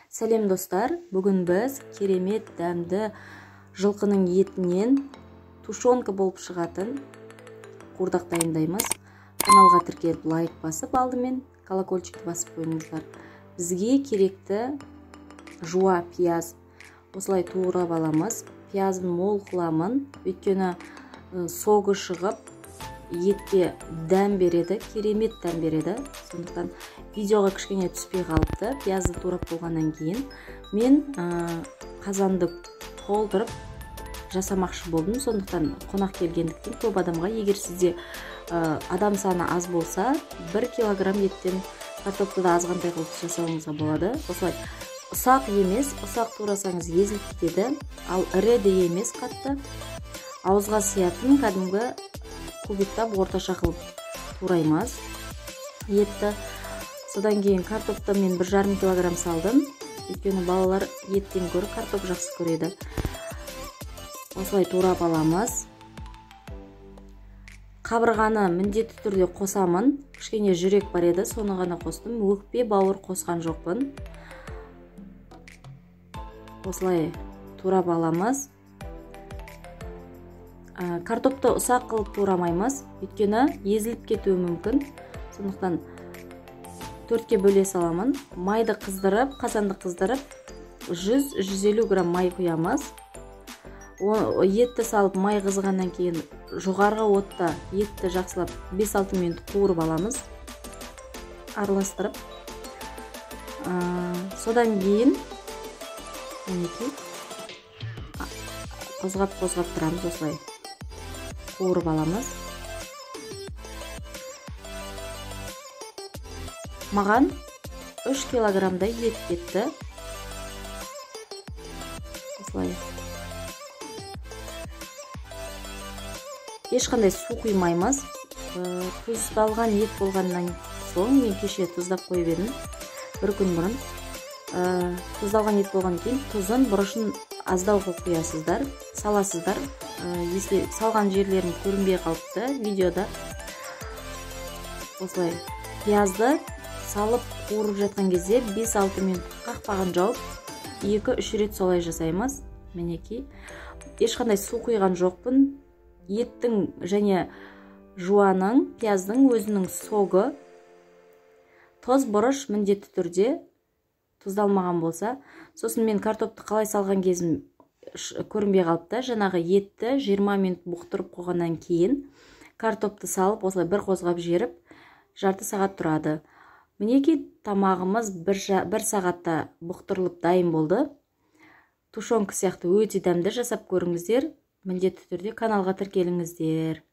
Сәлем достар, бүгін біз керемет дәмді жылқының етінен тушонка болып шығатын қуырдақ дайындаймыз. Каналға тіркеліп лайк басып, алдымен колокольчикті басып қойыңыздар. Бізге керекті жуа пияз. Осылай туырап аламыз. Пиязын мол қыламын, өйткені соғы шығып етке дәм береді, керемет дәм береді. Сондықтан видеоға кішкене түспей қалыпты. Пиязды турап болғаннан кейін мен қазанды толтырып жасамақшы болдым. Сондықтан қонақ келгендіктен көп адамға, егер сізде адам саны аз болса, 1 килограмм еттен картопты да азғантай қылып жасауыңызға болады. Осылай ұсақ емес, ұсақ турасаңыз езіліп кетеді, ал ірі де емес қатты. Ауызға сиятын кәдімгі кубиктап орташа қылып тураймыз етті. Содан кейін картопты мен 1,5 килограмм салдым. Өйткені балалар еттен гөрі картоп жақсы көреді. Осылай турап аламыз. Қабырғаны міндетті түрде қосамын. Кішкене жүрек бар еді, соны ғана қостым. Өкпе, бауыр қосқан жоқпын. Осылай турап аламыз. Картопты ұсақ қылып турамаймыз, өйткені езіліп кетуі мүмкін. Сондықтан 4-ке бөле саламын. Майды қыздырып, қазанды қыздырып, 100-150 грамм май құямыз. Етті салып, май қызғаннан кейін жоғарғы отта етті жақсылап 5-6 минут қуырып аламыз, араластырып. Содан кейін қозғап тұрамыз, осылай қуырып аламыз. Маған 3 килограммдай ет кетті. Осылай. Ешқандай су құймаймыз. Тұздалған ет болғаннан соң, мен кеше тұздап қойып едім, 1 күн бұрын. Тұздалған ет болған кейін тұзын, бұрышын аздау қылып құясыздар, саласыздар. Если салған жерлерін көрінбей қалыпты видеода. Осылай пиязды салып қуырып жатқан кезде 5-6 минут қақпағын жауып, 2-3 рет солай жасаймыз. Мінекей, ешқандай су құйған жоқпын. Еттің және жуаның, пияздың өзінің соғы, тоз бұрыш міндетті түрде тұздалмаған болса. Сосын мен картопты қалай салған кезім көрінбей қалыпты. Жаңағы етті 20 минут бұқтырып қойғаннан кейін картопты салып, осылай бір қозғап жеріп, жарты сағат тұрады. Мінекей, тамағымыз 1 сағатта бұқтырылып дайын болды. Тушонка сияқты өте дәмді, жасап көріңіздер. Міндетті түрде каналға тіркеліңіздер.